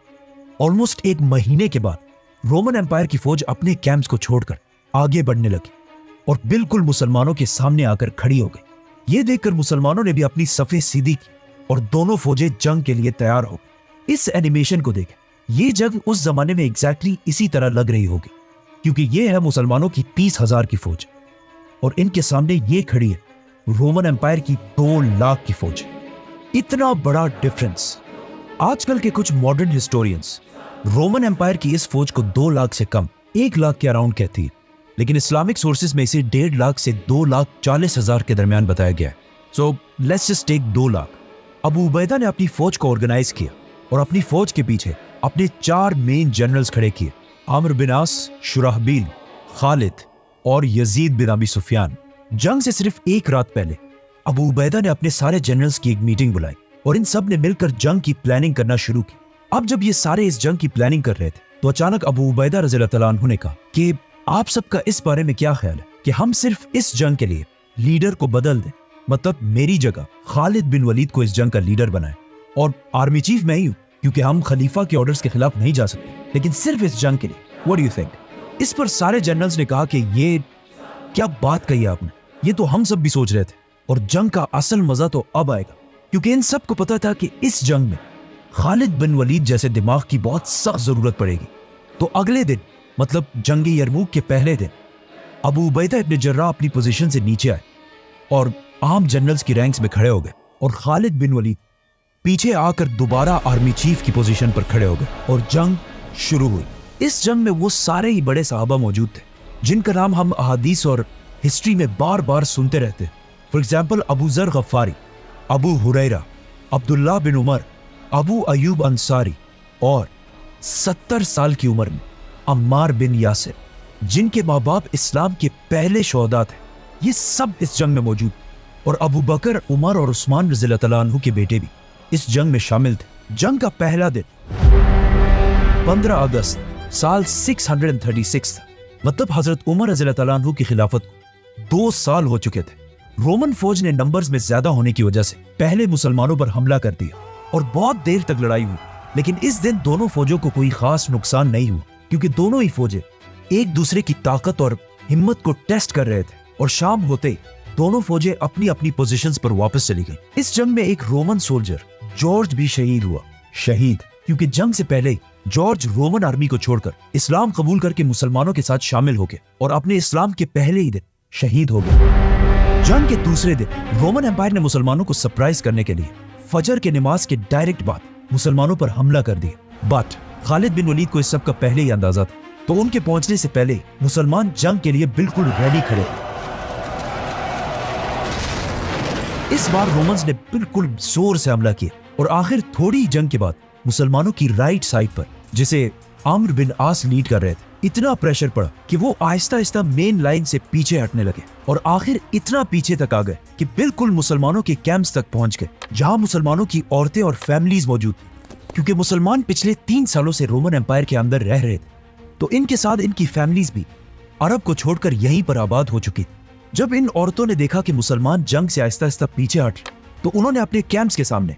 ऑलमोस्ट 1 महीने के बाद रोमन एम्पायर की फौज अपने कैंप्स को छोड़कर आगे बढ़ने लगी और बिल्कुल मुसलमानों के सामने आकर खड़ी हो गई। ये देखकर मुसलमानों ने भी अपनी सफेद सीधी की और दोनों फौजें जंग के लिए तैयार हो गई। इस एनिमेशन को देखें ये जंग उस जमाने में एग्जैक्टली इसी तरह लग रही होगी, क्योंकि ये है मुसलमानों की 30,000 की फौज और इनके सामने ये खड़ी है रोमन एम्पायर की 2 लाख की फौज। इतना बड़ा डिफरेंस। आजकल के कुछ मॉडर्न हिस्टोरियंस रोमन एम्पायर की इस फौज को 2 लाख से कम 1 लाख के अराउंड कहती है, लेकिन इस्लामिक सोर्सेज में इसे 1.5 लाख से 2,40,000 के दरमियान बताया गया है। So let's just take 2 lakh. Abu Ubaida ने अपनी फौज को ऑर्गेनाइज किया और अपनी फौज के पीछे अपने 4 मेन जनरल्स खड़े किए, आमिर बिन आस, शुराहबील, खालिद और यजीद बिन अबी सुफियान। जंग से सिर्फ 1 रात पहले अबू उबैदा ने अपने सारे जनरल्स की एक मीटिंग बुलाई और इन सब ने मिलकर जंग की प्लानिंग करना शुरू की। अब जब ये सारे इस जंग की प्लानिंग कर रहे थे तो अचानक अबू उबैदा रज़ियल्लाहु तआला अन्हु ने कहा कि आप सबका इस बारे में क्या ख्याल है कि हम सिर्फ इस जंग के लिए लीडर को बदल दें, मतलब मेरी जगह खालिद बिन वलीद को इस जंग का लीडर बनाएं और आर्मी चीफ मैं ही हूं, क्योंकि हम खलीफा के ऑर्डर्स के खिलाफ नहीं जा सकते, लेकिन सिर्फ इस जंग के लिए। What do you think? इस पर सारे जनरल्स ने कहा कि ये क्या बात कही आपने, ये तो हम सब भी सोच रहे थे और जंग का असल मजा तो अब आएगा, क्योंकि इन सबको पता था कि इस जंग में खालिद बिन वलीद जैसे दिमाग की बहुत सख्त जरूरत पड़ेगी। तो अगले दिन, मतलब जंगी यरमूक के पहले दिन, अबू उबैदा इब्न जर्राह अपनी पोजीशन से नीचे आए और आम जनरल्स की रैंक्स में खड़े हो गए और खालिद बिन वलीद पीछे आकर दोबारा आर्मी चीफ की पोजीशन पर खड़े हो गए और जंग शुरू हुई। इस जंग में वो सारे ही बड़े सहाबा मौजूद थे जिनका नाम हम अहादीस और हिस्ट्री में बार बार सुनते रहते हैं। फॉर एग्जाम्पल अबू जर गफ्फारी, अबू हुरैरा, अब्दुल्ला बिन उमर, अबू अयूब अंसारी और 70 साल की उम्र में अम्मार बिन यासिर, जिनके माँ बाप इस्लाम के पहले शोहदा थे, ये सब इस जंग में मौजूद। और अबू बकर, उमर और उस्मान रज़ियल्लाहु तआला अन्हु के बेटे भी इस जंग में शामिल थे। जंग का पहला दिन 15 अगस्त साल 636 था, मतलब हजरत उमर रज़ियल्लाहु तआला अन्हु की खिलाफत को 2 साल हो चुके थे। रोमन फौज ने नंबर्स में ज्यादा होने की वजह से पहले मुसलमानों पर हमला कर दिया और बहुत देर तक लड़ाई हुई, लेकिन इस दिन दोनों फौजों को कोई खास नुकसान नहीं हुआ, क्योंकि दोनों ही फौजें एक दूसरे की ताकत और हिम्मत को टेस्ट कर रहे थे। और शाम होते ही दोनों फौजें अपनी अपनी पोजीशंस पर वापस चली गई। इस जंग में एक रोमन सोल्जर जॉर्ज भी शहीद हुआ, शहीद क्योंकि जंग से पहले ही जॉर्ज रोमन आर्मी को छोड़कर इस्लाम कबूल करके मुसलमानों के साथ शामिल हो गए और अपने इस्लाम के पहले ही दिन शहीद हो गए। जंग के दूसरे दिन रोमन एम्पायर ने मुसलमानों को सरप्राइज करने के लिए फजर के नमाज के डायरेक्ट बाद मुसलमानों पर हमला कर दिया। बट खालिद बिन वलीद को इस सब का पहले ही अंदाजा था, तो उनके पहुंचने से पहले मुसलमान जंग के लिए बिल्कुल रेडी खड़े थे। इस बार रोमन्स ने बिल्कुल जोर से हमला किया और आखिर थोड़ी जंग के बाद मुसलमानों की राइट साइड पर, जिसे आमिर बिन आस लीड कर रहे थे, इतना प्रेशर पड़ा कि वो आहिस्ता आहिस्ता मेन लाइन से पीछे हटने लगे और आखिर इतना पीछे तक आ गए कि बिल्कुल मुसलमानों के कैंप्स तक पहुंच गए, जहां मुसलमानों की औरतें और फैमिलीज मौजूद थी। क्योंकि मुसलमान पिछले 3 सालों से रोमन एम्पायर के अंदर रह रहे थे, तो इनके साथ इनकी फैमिलीज भी अरब को छोड़कर यहीं पर आबाद हो चुकी थी। जब इन औरतों ने देखा कि मुसलमान जंग से आहिस्ता आहिस्ता पीछे हट, तो उन्होंने अपने कैंप्स के सामने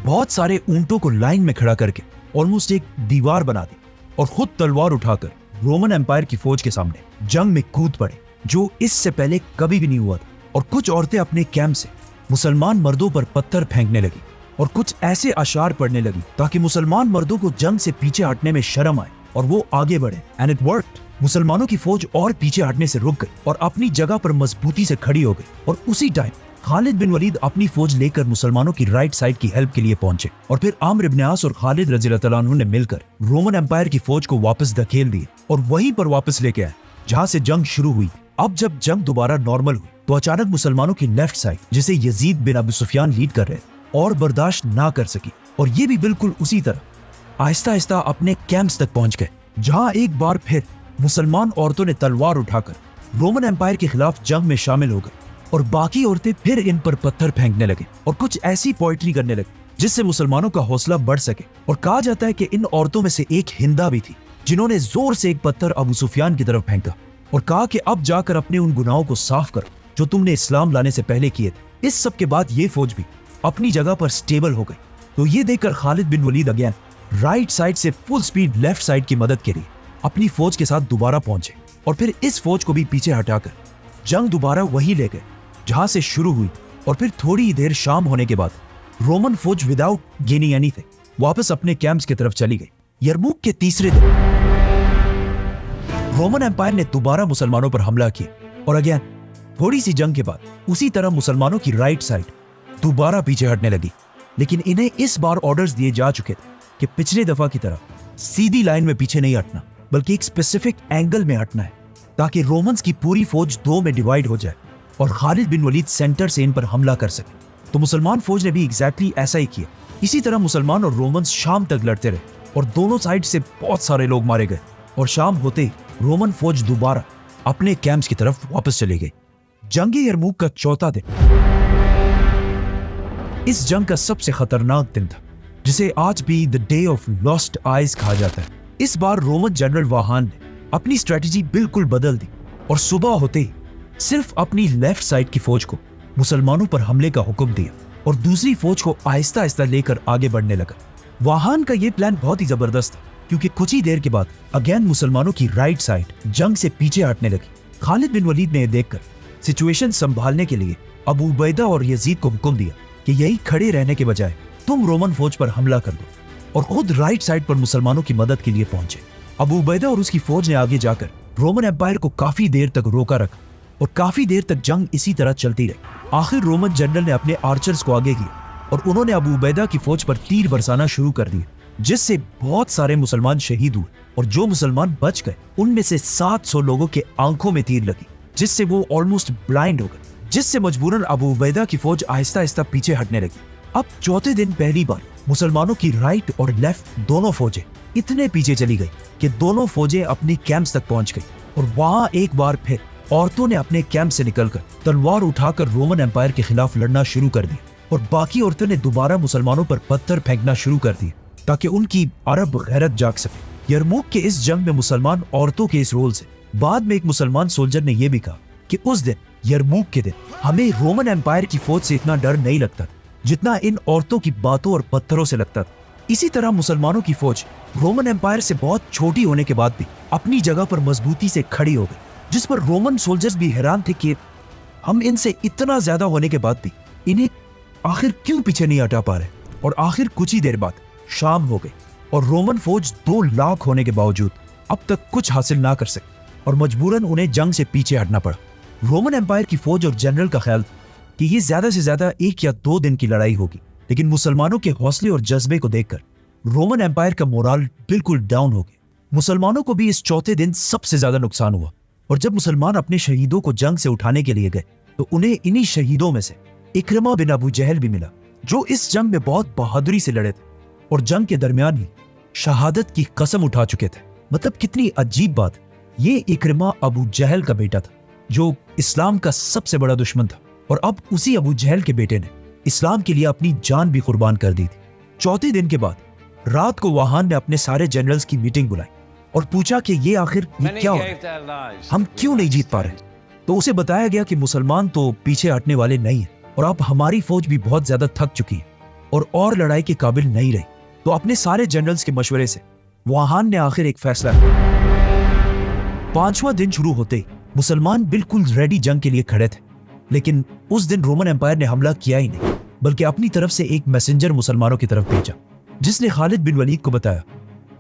बहुत सारे ऊंटों को लाइन में खड़ा करके ऑलमोस्ट एक दीवार बना दी और खुद तलवार उठाकर रोमन एम्पायर की फौज के सामने जंग में कूद पड़े, जो इससे पहले कभी भी नहीं हुआ था। और कुछ औरतें अपने कैंप से मुसलमान मर्दों पर पत्थर फेंकने लगी और कुछ ऐसे अशार पढ़ने लगी ताकि मुसलमान मर्दों को जंग से पीछे हटने में शर्म आए और वो आगे बढ़े। And it worked. मुसलमानों की फौज और पीछे हटने से रुक गई और अपनी जगह पर मजबूती से खड़ी हो गई। और उसी टाइम खालिद बिन वलीद अपनी फौज लेकर मुसलमानों की राइट साइड की हेल्प के लिए पहुंचे और फिर आमिर इब्न आस और खालिद रज़ियल्लाहु तआला अन्हु ने मिलकर रोमन एम्पायर की फौज को वापस धकेल दिए और वहीं पर वापस लेके आए जहां से जंग शुरू हुई। अब जब जंग दोबारा नॉर्मल हुई तो अचानक मुसलमानों की लेफ्ट साइड, जिसे यजीद बिन अबी सुफियान लीड कर रहे थे, और बर्दाश्त ना कर सकी और ये भी बिल्कुल उसी तरह आहिस्ता आहिस्ता अपने कैंप्स तक पहुंच गए, जहां एक बार फिर मुसलमान औरतों ने तलवार उठाकर रोमन एम्पायर के खिलाफ जंग में शामिल हो गए और बाकी औरतें फिर इन पर पत्थर फेंकने लगे और कुछ ऐसी पोएट्री करने लगे जिससे मुसलमानों का हौसला बढ़ सके। और कहा जाता है कि इन औरतों में से एक हिंदा भी थी, जिन्होंने जोर से एक पत्थर अबू सुफियान की तरफ फेंका और कहा कि अब जाकर अपने उन गुनाहों को साफ करो जो तुमने इस्लाम लाने से पहले किए थे। इस सब के बाद ये फौज भी अपनी जगह पर स्टेबल हो गई। तो ये देखकर Khalid bin Waleed again right side से फुल स्पीड लेफ्ट साइड की मदद के लिए अपनी फौज के साथ दोबारा पहुंचे और फिर इस फौज को भी पीछे हटाकर जंग दोबारा वही ले गए जहां से शुरू हुई। और फिर थोड़ी देर शाम होने के बाद रोमन फौज विदाउट गेनिंग एनीथिंग वापस अपने कैंप्स की तरफ चली गई। यरमुक के तीसरे दिन रोमन एम्पायर ने दोबारा मुसलमानों पर हमला किया और अगेन थोड़ी सी जंग के बाद उसी तरह मुसलमानों की राइट साइड दोबारा पीछे हटने लगी। लेकिन इन्हें इस बार ऑर्डर्स दिए जा चुके थे कि पिछले दफा की तरह सीधी लाइन में पीछे नहीं हटना, बल्कि एक स्पेसिफिक एंगल में हटना है, ताकि रोमन्स की पूरी फौज दो में डिवाइड हो जाए और खालिद बिन वलीद सेंटर से इन पर हमला कर सके। तो मुसलमान फौज ने भी एग्जैक्टली ऐसा ही किया। इसी तरह मुसलमान और रोमन्स शाम तक लड़ते रहे और दोनों साइड से बहुत सारे लोग मारे गए और शाम होते ही रोमन फौज दोबारा अपने कैंप्स की तरफ वापस चली गई। जंग यरमुक का चौथा दिन इस जंग का सबसे खतरनाक दिन था, जिसे आज भी the day of lost eyes कहा जाता है। इस बार रोमन जनरल वाहान ने अपनी स्ट्रेटजी बिल्कुल बदल दी और सुबह होते ही सिर्फ अपनी लेफ्ट साइड की फौज को मुसलमानों पर हमले का हुक्म दिया और दूसरी फौज को आहिस्ता आहिस्ता लेकर आगे बढ़ने लगा। वाहान का यह प्लान बहुत ही जबरदस्त था, क्योंकि कुछ ही देर के बाद अगेन मुसलमानों की राइट साइड जंग से पीछे हटने लगी। खालिद बिन वलीद ने यह देखकर सिचुएशन संभालने के लिए अबू उबैदा और यजीद को हुक्म दिया कि यही खड़े रहने के बजाय तुम रोमन फौज पर हमला कर दो, और खुद राइट साइड पर मुसलमानों की मदद के लिए पहुंचे। अबू उबैदा और उसकी फौज ने आगे जाकर रोमन एम्पायर को काफी देर तक रोका रखा और काफी देर तक जंग इसी तरह चलती रही। आखिर रोमन जनरल ने अपने आर्चर्स को आगे किया और उन्होंने अबू उबैदा की फौज पर तीर बरसाना शुरू कर दिए, जिससे बहुत सारे मुसलमान शहीद हुए और जो मुसलमान बच गए उनमें से 700 लोगों के आंखों में तीर लगी, जिससे वो ऑलमोस्ट ब्लाइंड हो गए, जिससे मजबूरन अबू उबैदा की फौज आहिस्ता आहिस्ता पीछे हटने लगी। अब चौथे दिन पहली बार मुसलमानों की राइट और लेफ्ट दोनों फौजें इतने पीछे चली गई कि दोनों फौजें अपनी कैंप्स तक पहुंच गई और वहां एक बार फिर औरतों ने अपने कैंप से निकलकर तलवार उठाकर रोमन एम्पायर के खिलाफ लड़ना शुरू कर दिया और बाकी औरतों ने दोबारा मुसलमानों पर पत्थर फेंकना शुरू कर दिए ताकि उनकी अरब गैरत जाग सके। यरमुक के इस जंग में मुसलमान औरतों के इस रोल से बाद में एक मुसलमान सोल्जर ने यह भी कहा कि उस दिन यरमुक के दिन हमें रोमन एम्पायर की फौज से इतना डर नहीं लगता जितना इन औरतों की बातों और पत्थरों से लगता था। इसी तरह मुसलमानों की फौज रोमन एम्पायर से बहुत छोटी होने के बाद भी अपनी जगह पर मजबूती से खड़ी हो गई, जिस पर रोमन सोल्जर्स भी हैरान थे कि हम इनसे इतना ज्यादा होने के बाद भी इन्हें आखिर क्यों पीछे नहीं हटा पा रहे। और आखिर कुछ ही देर बाद शाम हो गई और रोमन फौज 2 लाख होने के बावजूद अब तक कुछ हासिल ना कर सकी और मजबूरन उन्हें जंग से पीछे हटना पड़ा। रोमन एम्पायर की फौज और जनरल का ख्याल था कि ये ज्यादा से ज्यादा 1 या 2 दिन की लड़ाई होगी, लेकिन मुसलमानों के हौसले और जज्बे को देखकर रोमन एम्पायर का मोराल बिल्कुल डाउन हो गया। मुसलमानों को भी इस चौथे दिन सबसे ज्यादा नुकसान हुआ और जब मुसलमान अपने शहीदों को जंग से उठाने के लिए गए तो उन्हें इन्हीं शहीदों में से इक्रमा बिन अबू जहल भी मिला, जो इस जंग में बहुत बहादुरी से लड़े थे और जंग के दरमियान ही शहादत की कसम उठा चुके थे। मतलब कितनी अजीब बात, ये इक्रमा अबू जहल का बेटा था जो इस्लाम का सबसे बड़ा दुश्मन था और अब उसी अबू जहल के बेटे ने इस्लाम के लिए अपनी जान भी कुर्बान कर दी थी। चौथे दिन के बाद रात को वाहान ने अपने सारे जनरल्स की मीटिंग बुलाई और पूछा कि ये आखिर क्या हो रहा है, हम क्यों नहीं जीत पा रहे। तो उसे बताया गया कि मुसलमान तो पीछे हटने वाले नहीं है और अब हमारी फौज भी बहुत ज्यादा थक चुकी है और लड़ाई के काबिल नहीं रही। तो अपने सारे जनरल्स के मशवरे से वाहान ने आखिर एक फैसला किया। 5वां दिन शुरू होते ही मुसलमान बिल्कुल रेडी जंग के लिए खड़े थे, लेकिन उस दिन रोमन एम्पायर ने हमला किया ही नहीं, बल्कि अपनी तरफ से एक मैसेंजर मुसलमानों की तरफ भेजा जिसने खालिद बिन वलीद को बताया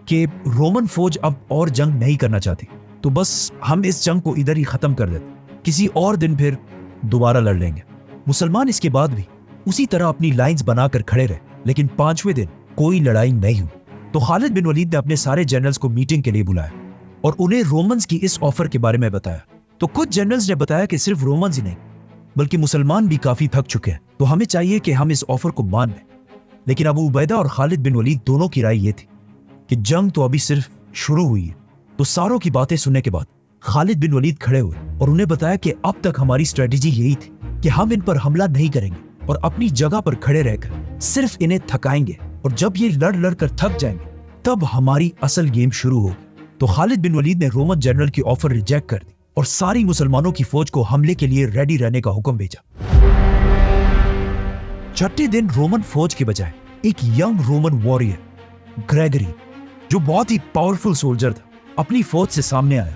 कि रोमन फौज अब और जंग नहीं करना चाहती, तो बस हम इस जंग को इधर ही खत्म कर देते, किसी और दिन फिर दोबारा लड़ लेंगे। मुसलमान इसके बाद भी उसी तरह अपनी लाइंस बनाकर खड़े रहे, लेकिन 5वें दिन कोई लड़ाई नहीं हुई। तो खालिद बिन वलीद ने अपने सारे जनरल्स को मीटिंग के लिए बुलाया और उन्हें रोमन्स की इस ऑफर के बारे में बताया। तो कुछ जनरल्स ने बताया कि सिर्फ रोमन्स ही नहीं बल्कि मुसलमान भी काफी थक चुके हैं, तो हमें चाहिए कि हम इस ऑफर को मान लें। लेकिन अबू उबैदा और खालिद बिन वलीद दोनों की राय ये थी कि जंग तो अभी सिर्फ शुरू हुई है। तो सारों की बातें सुनने के बाद खालिद बिन वलीद खड़े हुए और उन्हें बताया कि अब तक हमारी स्ट्रेटेजी यही थी कि हम इन पर हमला नहीं करेंगे और अपनी जगह पर खड़े रहकर सिर्फ इन्हें थकाएंगे, और जब ये लड़ लड़ कर थक जाएंगे तब हमारी असल गेम शुरू होगी। तो खालिद बिन वलीद ने रोमन जनरल की ऑफर रिजेक्ट कर दी और सारी मुसलमानों की फौज को हमले के लिए रेडी रहने का हुक्म भेजा। छठे दिन रोमन फौज के बजाय एक यंग रोमन वॉरियर ग्रेगरी, जो बहुत ही पावरफुल सोल्जर था, अपनी फौज से सामने आया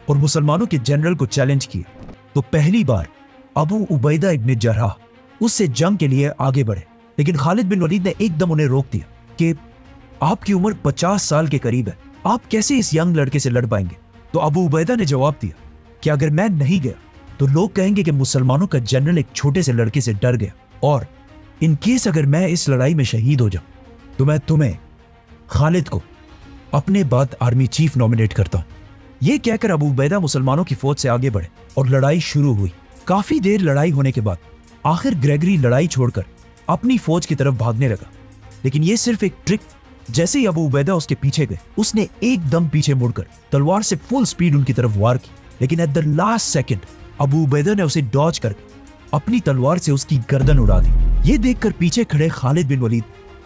और मुसलमानों के जनरल को चैलेंज किया। तो पहली बार अबू उबैदा इब्न जर्राह उससे जंग के लिए आगे बढ़े, लेकिन खालिद बिन वलीद ने एकदम उन्हें रोक दिया कि आपकी उम्र 50 साल के करीब है, आप कैसे इस यंग लड़के से लड़ पाएंगे? तो अबू उबैदा ने जवाब दिया कि अगर मैं नहीं गया तो लोग कहेंगे कि मुसलमानों का जनरल एक छोटे से लड़के से डर गया, और इन केस अगर मैं इस लड़ाई में शहीद हो जाऊं तो मैं तुम्हें, खालिद को, अपने बाद आर्मी चीफ नॉमिनेट करता हूं। यह कहकर अबू उबैदा मुसलमानों की फौज से आगे बढ़े और लड़ाई शुरू हुई। काफी देर लड़ाई होने के बाद आखिर ग्रेगरी लड़ाई छोड़कर अपनी फौज की तरफ भागने लगा, लेकिन यह सिर्फ एक ट्रिक। जैसे ही अबू उबैदा उसके पीछे गए, उसने एकदम पीछे मुड़कर तलवार से फुल स्पीड उनकी तरफ वार की, लेकिन at the last second Abu Ubaida ने उसे डॉज करके अपनी तलवार से उसकी गर्दन उड़ा दी। ये देखकर पीछे खड़े खालिद बिन वलीद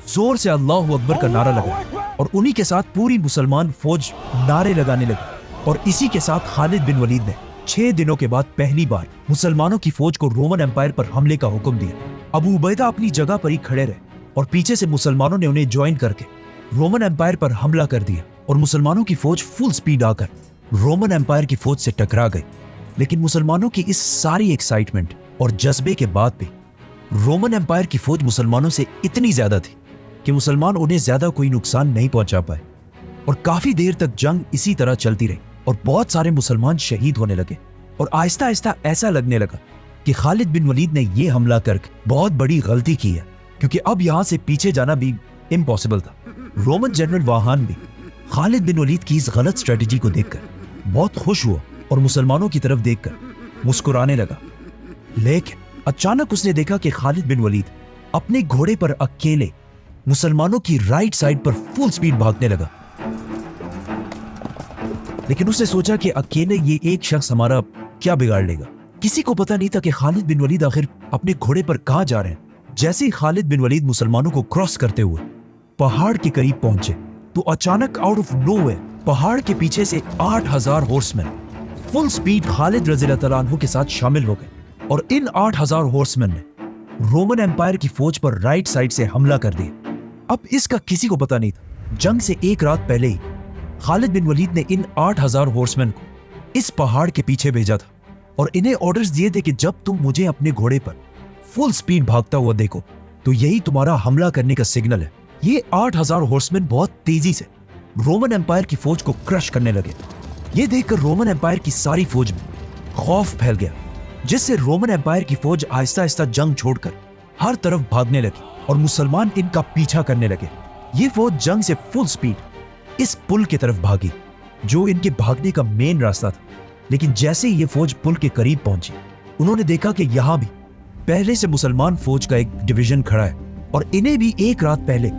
जोर से अल्लाहु अकबर का नारा लगाया और उन्हीं के साथ पूरी मुसलमान फौज नारे लगाने लगी। और इसी के साथ खालिद बिन वलीद ने 6 दिनों के बाद पहली बार मुसलमानों की फौज को रोमन एम्पायर पर हमले का हुक्म दिया। अबू उबैदा अपनी जगह पर ही खड़े रहे और पीछे से मुसलमानों ने उन्हें ज्वाइन करके रोमन एम्पायर पर हमला कर दिया और मुसलमानों की फौज फुल स्पीड आकर रोमन एम्पायर की फौज से टकरा गई। लेकिन मुसलमानों की इस सारी एक्साइटमेंट और जज्बे के बाद भी रोमन एम्पायर की फौज मुसलमानों से इतनी ज्यादा थी कि मुसलमान उन्हें ज्यादा कोई नुकसान नहीं पहुंचा पाए और काफी देर तक जंग इसी तरह चलती रही और बहुत सारे मुसलमान शहीद होने लगे। और आहिस्ता आहिस्ता ऐसा लगने लगा कि खालिद बिन वलीद ने यह हमला करके बहुत बड़ी गलती की है, क्योंकि अब यहां से पीछे जाना भी इम्पॉसिबल था। रोमन जनरल वाहान भी खालिद बिन वलीद की इस गलत स्ट्रेटेजी को देखकर बहुत खुश हुआ और मुसलमानों की तरफ देखकर मुस्कुराने लगा। लेकिन अचानक उसने देखा कि खालिद बिन वलीद अपने घोड़े पर अकेले मुसलमानों की राइट साइड पर फुल स्पीड भागने लगा। लेकिन उसने सोचा कि अकेले ये एक शख्स हमारा क्या बिगाड़ लेगा। किसी को पता नहीं था कि खालिद बिन वलीद आखिर अपने घोड़े पर कहां जा रहे हैं। जैसे ही खालिद बिन वलीद मुसलमानों को क्रॉस करते हुए पहाड़ के करीब पहुंचे तो अचानक आउट ऑफ नोवेयर पहाड़ के पीछे से 8000 हॉर्समैन फुल स्पीड खालिद रज़ियल्लाहु तआला अन्हु के साथ शामिल हो गए और इन 8000 हॉर्समैन ने रोमन एम्पायर की फौज पर राइट साइड से हमला कर दिया। अब इसका किसी को पता नहीं था। जंग से एक रात पहले ही खालिद बिन वलीद ने इन 8000 हॉर्समैन को इस पहाड़ के पीछे भेजा था और इन्हें ऑर्डर्स दिए थे कि जब तुम मुझे अपने घोड़े पर फुल स्पीड भागता हुआ देखो तो यही तुम्हारा हमला करने का सिग्नल है। ये 8000 हॉर्समैन बहुत तेजी से रोमन एम्पायर की फौज को क्रश करने लगे। ये देखकर रोमन एम्पायर की सारी फौज में खौफ फैल गया, जिससे रोमन एम्पायर की फौज आहिस्ता आहिस्ता जंग छोड़कर हर तरफ भागने लगी और मुसलमान इनका पीछा करने लगे। ये फौज जंग से फुल स्पीड इस पुल की तरफ भागी जो इनके भागने का मेन रास्ता था। लेकिन जैसे ही ये फौज पुल के करीब पहुंची, उन्होंने देखा कि यहां भी पहले से मुसलमान फौज का एक डिवीजन खड़ा है और इन्हें भी एक रात पहले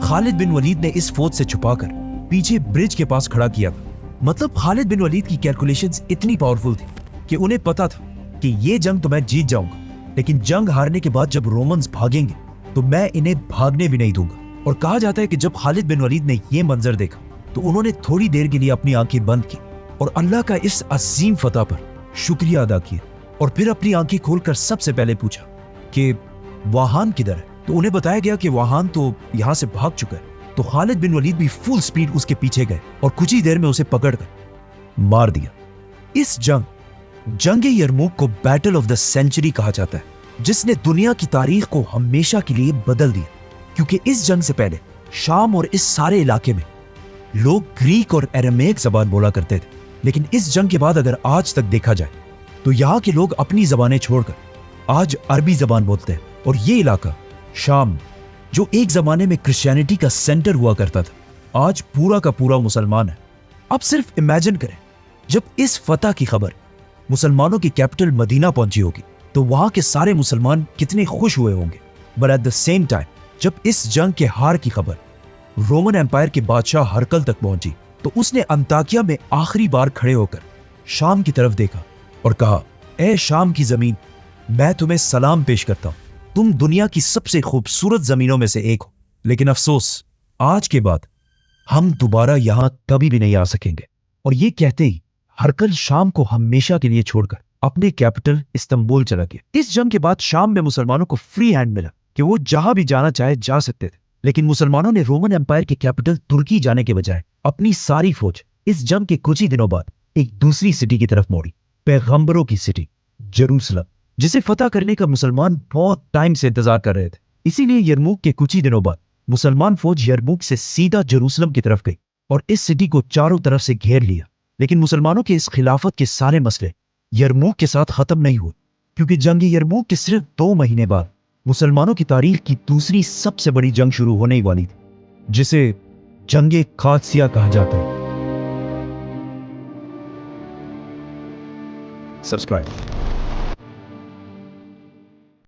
खालिद बिन वलीद ने इस फौज से छुपाकर पीछे ब्रिज के पास खड़ा किया था। मतलब खालिद बिन वलीद की कैलकुलेशंस इतनी पावरफुल थी कि उन्हें पता था कि ये जंग तो मैं जीत जाऊंगा, लेकिन जंग हारने के बाद जब रोमन्स भागेंगे तो मैं इन्हें भागने भी नहीं दूंगा। और कहा जाता है कि जब खालिद बिन वलीद ने यह मंजर देखा तो उन्होंने थोड़ी देर के लिए अपनी आंखें बंद की और अल्लाह का इस अजीम फतह पर शुक्रिया अदा किया और फिर अपनी आंखें खोलकर सबसे पहले पूछा कि वाहान किधर है। तो उन्हें बताया गया कि वाहान तो यहां से भाग चुका है। तो खालिद बिन वलीद भी फुल स्पीड उसके पीछे गए और कुछ ही देर में उसे पकड़कर मार दिया। इस जंग यरमुक को बैटल ऑफ द सेंचुरी कहा जाता है, जिसने दुनिया की तारीख को हमेशा के लिए बदल दिया, क्योंकि इस जंग से पहले शाम और इस सारे इलाके में लोग ग्रीक और एरामेक जबान बोला करते थे। लेकिन इस जंग के बाद अगर आज तक देखा जाए तो यहाँ के लोग अपनी जबानें छोड़कर आज अरबी जबान बोलते हैं। और ये इलाका शाम, जो एक जमाने में क्रिश्चियनिटी का सेंटर हुआ करता था, आज पूरा का पूरा मुसलमान है। अब सिर्फ इमेजिन करें, जब इस फतह की खबर मुसलमानों की कैपिटल मदीना पहुंची होगी तो वहां के सारे मुसलमान कितने खुश हुए होंगे। But at the same time जब इस जंग के हार की खबर रोमन एम्पायर के बादशाह हरकल तक पहुंची तो उसने अंताकिया में आखिरी बार खड़े होकर शाम की तरफ देखा और कहा, ए शाम की जमीन, मैं तुम्हें सलाम पेश करता हूं। तुम दुनिया की सबसे खूबसूरत जमीनों में से एक हो, लेकिन अफसोस आज के बाद हम दोबारा यहां कभी भी नहीं आ सकेंगे। और ये कहते ही हरकल शाम को हमेशा के लिए छोड़कर अपने कैपिटल इस्तांबुल चला गया। इस जंग के बाद शाम में मुसलमानों को फ्री हैंड मिला कि वो जहां भी जाना चाहे जा सकते थे। लेकिन मुसलमानों ने रोमन एम्पायर के कैपिटल तुर्की जाने के बजाय अपनी सारी फौज इस जंग के कुछ ही दिनों बाद एक दूसरी सिटी की तरफ मोड़ी, पैगंबरों की सिटी जेरूसलम, जिसे फतह करने का मुसलमान बहुत टाइम से इंतजार कर रहे थे। इसीलिए यरमुक के कुछ ही दिनों बाद मुसलमान फौज यरमुक से सीधा जेरूसलम की तरफ गई और इस सिटी को चारों तरफ से घेर लिया। लेकिन मुसलमानों के इस खिलाफत के सारे मसले यरमुक के साथ खत्म नहीं हुए, क्योंकि जंग यरमुक के सिर्फ 2 महीने बाद मुसलमानों की तारीख की दूसरी सबसे बड़ी जंग शुरू होने ही वाली थी, जिसे जंग कादसिया कहा जाता है। Subscribe.